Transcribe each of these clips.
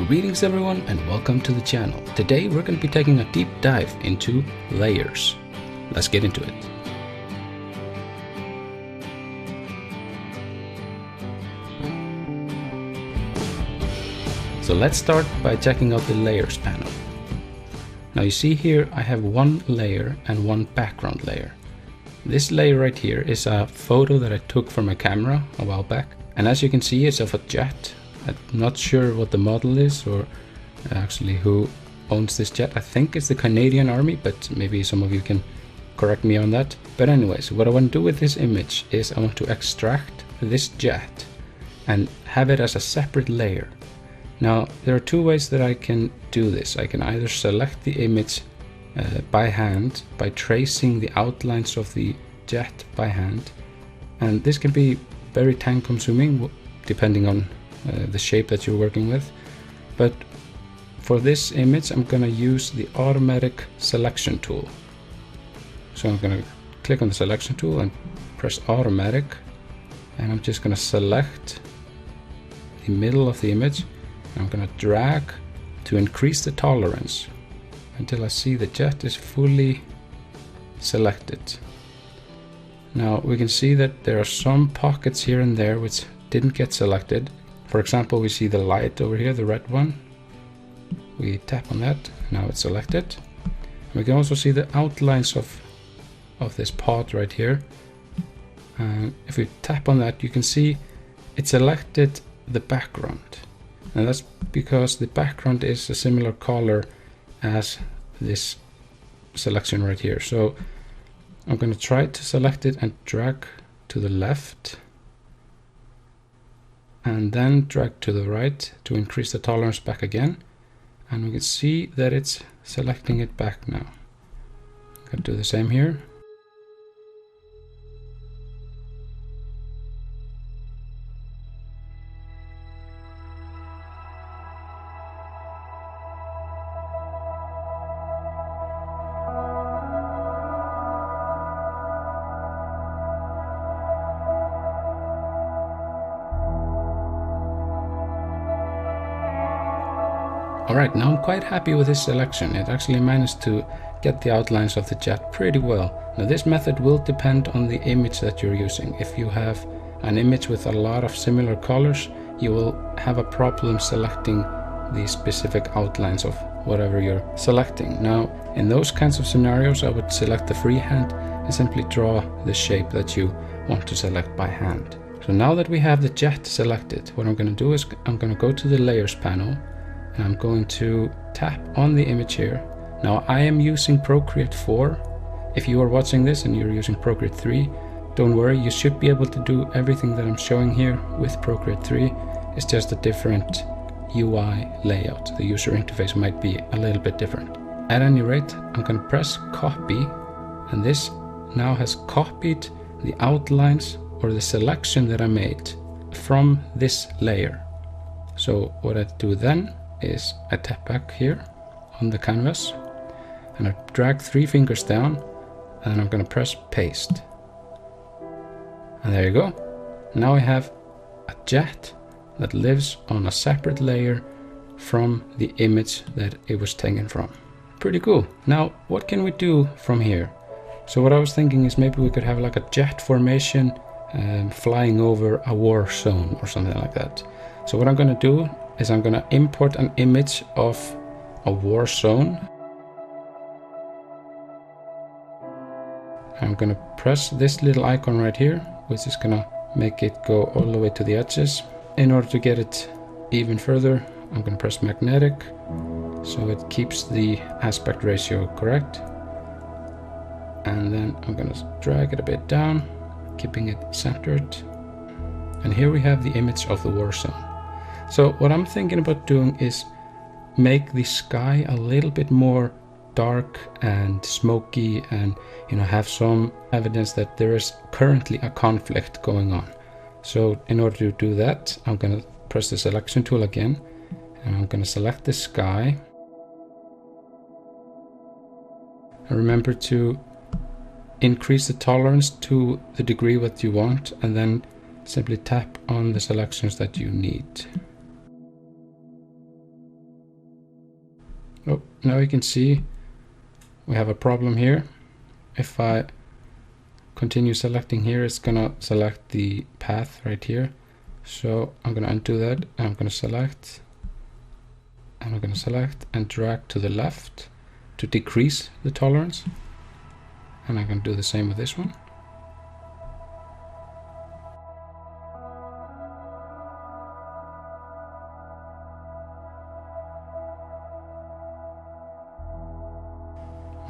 Greetings everyone and welcome to the channel. Today we're going to be taking a deep dive into layers. Let's get into it. So let's start by checking out the layers panel. Now you see here I have one layer and one background layer. This layer right here is a photo that I took from my camera a while back, and as you can see it's of a jet. I'm not sure what the model is or actually who owns this jet. I think it's the Canadian Army, but maybe some of you can correct me on that. But anyways, what I want to do with this image is I want to extract this jet and have it as a separate layer. Now there are two ways that I can do this. I can either select the image by hand by tracing the outlines of the jet by hand, and this can be very time consuming depending on the shape that you're working with. But for this image I'm going to use the automatic selection tool. So I'm going to click on the selection tool and press automatic, and I'm just going to select the middle of the image. I'm going to drag to increase the tolerance until I see the jet is fully selected. Now we can see that there are some pockets here and there which didn't get selected. For example, we see the light over here, the red one. We tap on that, now it's selected. We can also see the outlines of this pod right here. And if we tap on that, you can see it selected the background. And that's because the background is a similar color as this selection right here. So I'm going to try to select it and drag to the left, and then drag to the right to increase the tolerance back again, and we can see that it's selecting it back now. I'm going to do the same here. Alright, now I'm quite happy with this selection. It actually managed to get the outlines of the jet pretty well. Now this method will depend on the image that you're using. If you have an image with a lot of similar colors, you will have a problem selecting the specific outlines of whatever you're selecting. Now in those kinds of scenarios I would select the freehand and simply draw the shape that you want to select by hand. So now that we have the jet selected, what I'm going to do is I'm going to go to the layers panel. I'm going to tap on the image here. Now I am using Procreate 4. If you are watching this and you're using Procreate 3, don't worry, you should be able to do everything that I'm showing here with Procreate 3. It's just a different UI layout. The user interface might be a little bit different. At any rate, I'm going to press copy, and this now has copied the outlines or the selection that I made from this layer. So what I do then is I tap back here on the canvas and I drag 3 fingers down, and I'm going to press paste, and there you go. Now I have a jet that lives on a separate layer from the image that it was taken from. Pretty cool. Now what can we do from here? So what I was thinking is maybe we could have like a jet formation flying over a war zone or something like that. So what I'm going to do is I'm going to import an image of a war zone. I'm going to press this little icon right here, which is going to make it go all the way to the edges. In order to get it even further, I'm going to press magnetic so it keeps the aspect ratio correct. And then I'm going to drag it a bit down, keeping it centered. And here we have the image of the war zone. So what I'm thinking about doing is make the sky a little bit more dark and smoky, and have some evidence that there is currently a conflict going on. So in order to do that, I'm going to press the selection tool again, and I'm going to select the sky. And remember to increase the tolerance to the degree that you want, and then simply tap on the selections that you need. Oh, now you can see we have a problem here. If I continue selecting here, it's gonna select the path right here. So I'm gonna undo that, and I'm gonna select, and I'm gonna select and drag to the left to decrease the tolerance. And I'm gonna do the same with this one.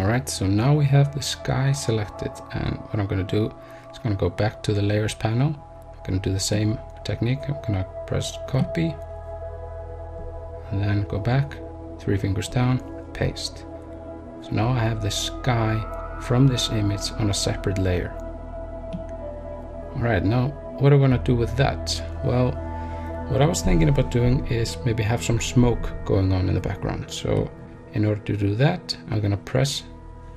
Alright, so now we have the sky selected, and what I'm going to do is going to go back to the layers panel. I'm going to do the same technique. I'm going to press copy and then go back, 3 fingers down, paste. So now I have the sky from this image on a separate layer. Alright, now what am I going to do with that? Well, what I was thinking about doing is maybe have some smoke going on in the background. So in order to do that, I'm going to press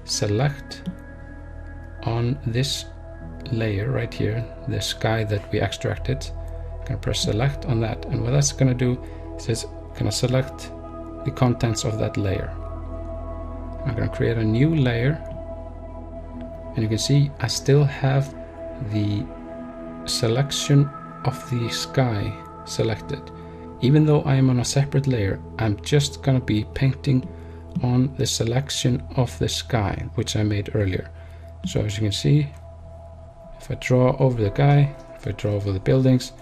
select on this layer right here, the sky that we extracted. I'm going to press select on that, and what that's going to do is it's going to select the contents of that layer. I'm going to create a new layer, and you can see I still have the selection of the sky selected. Even though I am on a separate layer, I'm just going to be painting on the selection of the sky, which I made earlier. So as you can see, if I draw over the guy, if I draw over the buildings,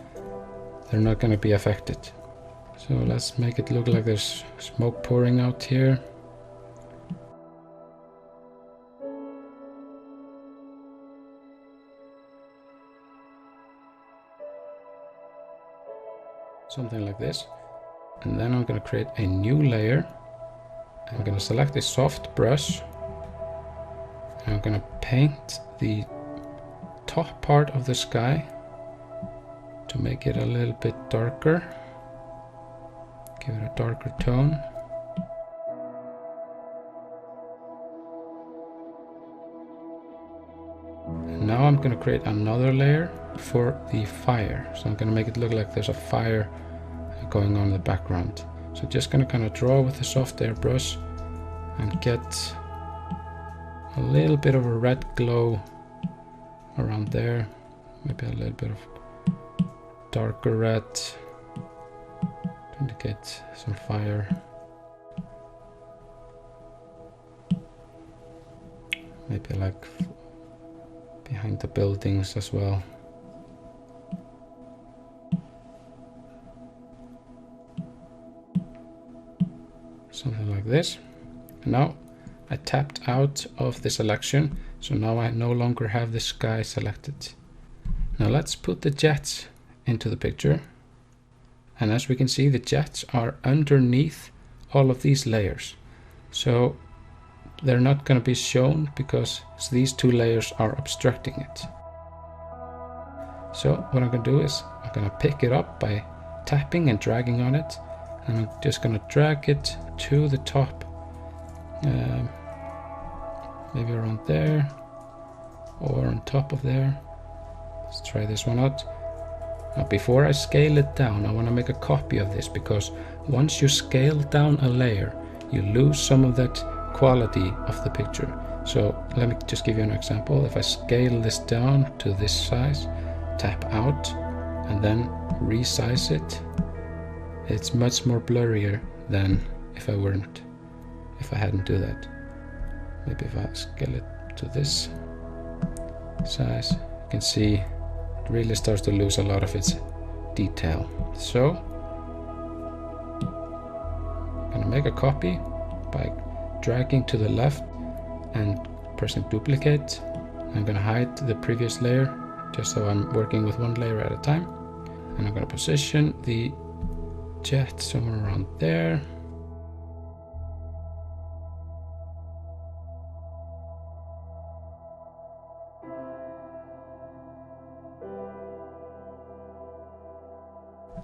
they're not going to be affected. So let's make it look like there's smoke pouring out here. Something like this. And then I'm going to create a new layer. I'm going to select a soft brush. And I'm going to paint the top part of the sky to make it a little bit darker. Give it a darker tone. And now I'm going to create another layer for the fire. So I'm going to make it look like there's a fire going on in the background. So just going to kind of draw with a soft airbrush and get a little bit of a red glow around there. Maybe a little bit of darker red to indicate some fire. Maybe like behind the buildings as well. Something like this. And now I tapped out of the selection, so now I no longer have the sky selected. Now let's put the jets into the picture. And as we can see, the jets are underneath all of these layers. So they're not going to be shown because these two layers are obstructing it. So what I'm going to do is I'm going to pick it up by tapping and dragging on it. And I'm just going to drag it to the top, maybe around there or on top of there. Let's try this one out. Now before I scale it down, I want to make a copy of this, because once you scale down a layer, you lose some of that quality of the picture. So let me just give you an example. If I scale this down to this size, tap out, and then resize it, it's much more blurrier than if I hadn't do that. Maybe if I scale it to this size, you can see it really starts to lose a lot of its detail. So I'm going to make a copy by dragging to the left and pressing duplicate. I'm going to hide the previous layer just so I'm working with one layer at a time. And I'm going to position the jet somewhere around there.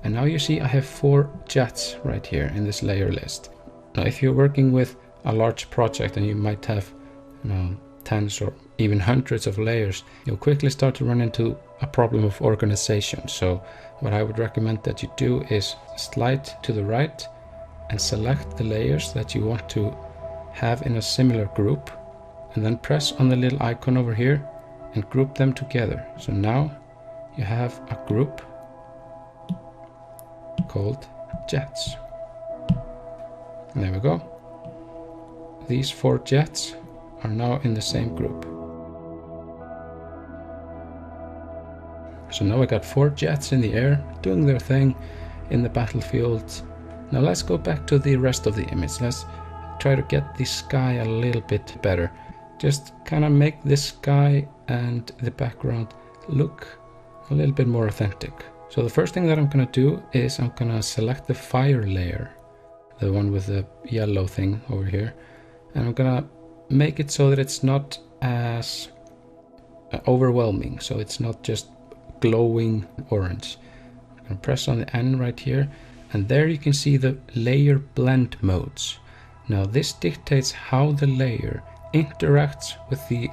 And now you see I have 4 jets right here in this layer list. Now if you're working with a large project and you might have tens or even hundreds of layers, you'll quickly start to run into a problem of organization. So what I would recommend that you do is slide to the right and select the layers that you want to have in a similar group, and then press on the little icon over here and group them together. So now you have a group called jets. And there we go. These 4 jets are now in the same group. So now we got 4 jets in the air doing their thing in the battlefield. Now let's go back to the rest of the image. Let's try to get the sky a little bit better. Just kind of make this sky and the background look a little bit more authentic. So the first thing that I'm going to do is I'm going to select the fire layer, the one with the yellow thing over here, and I'm going to make it so that it's not as overwhelming, so it's not just glowing orange. I'm going to press on the N right here, and there you can see the layer blend modes. Now this dictates how the layer interacts with the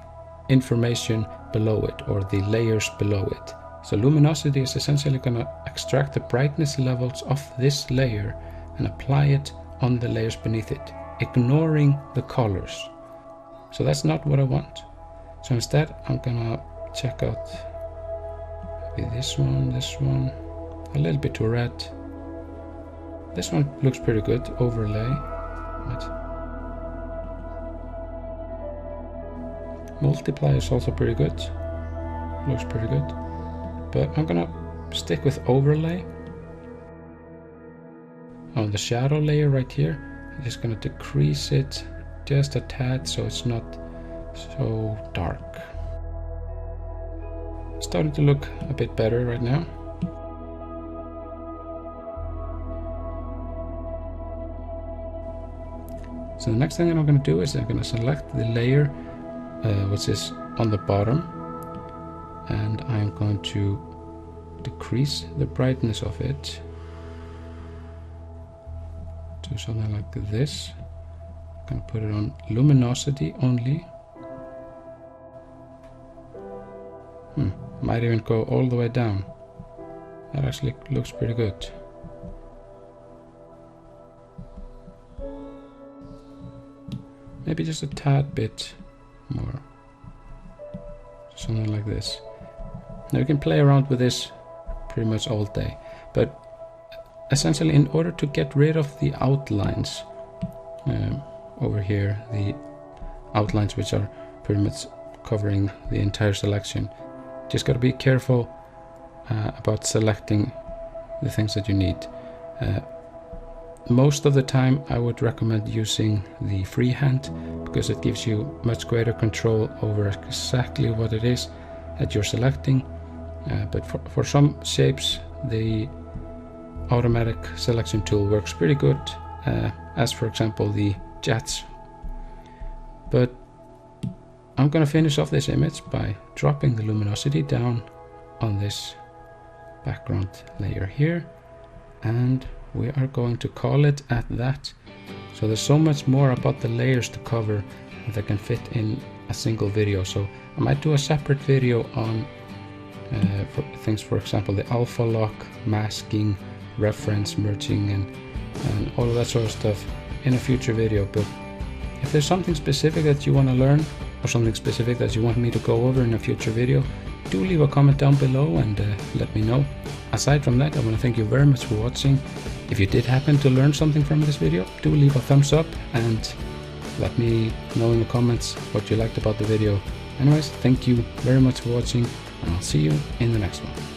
information below it, or the layers below it. So luminosity is essentially going to extract the brightness levels of this layer and apply it on the layers beneath it, ignoring the colors. So that's not what I want. So instead I'm gonna check out maybe this one, a little bit too red. This one looks pretty good, overlay. Right. Multiply is also pretty good, looks pretty good. But I'm gonna stick with overlay. On the shadow layer right here, I'm just gonna decrease it just a tad so it's not so dark. It's starting to look a bit better right now. So the next thing that I'm going to do is I'm going to select the layer which is on the bottom, and I'm going to decrease the brightness of it to something like this. I'm going to put it on luminosity only. Might even go all the way down. That actually looks pretty good. Maybe just a tad bit more. Something like this. Now you can play around with this pretty much all day, but essentially in order to get rid of the outlines over here, the outlines which are pretty much covering the entire selection, just got to be careful about selecting the things that you need. Most of the time I would recommend using the freehand because it gives you much greater control over exactly what it is that you're selecting, but for some shapes the automatic selection tool works pretty good, as for example the jets. But I'm gonna finish off this image by dropping the luminosity down on this background layer here, and we are going to call it at that. So there's so much more about the layers to cover that can fit in a single video. So I might do a separate video on for things, for example the alpha lock, masking, reference, merging, and all of that sort of stuff in a future video. But if there's something specific that you want to learn, or something specific that you want me to go over in a future video, do leave a comment down below and let me know. Aside from that, I want to thank you very much for watching. If you did happen to learn something from this video, do leave a thumbs up and let me know in the comments what you liked about the video. Anyways, thank you very much for watching, and I'll see you in the next one.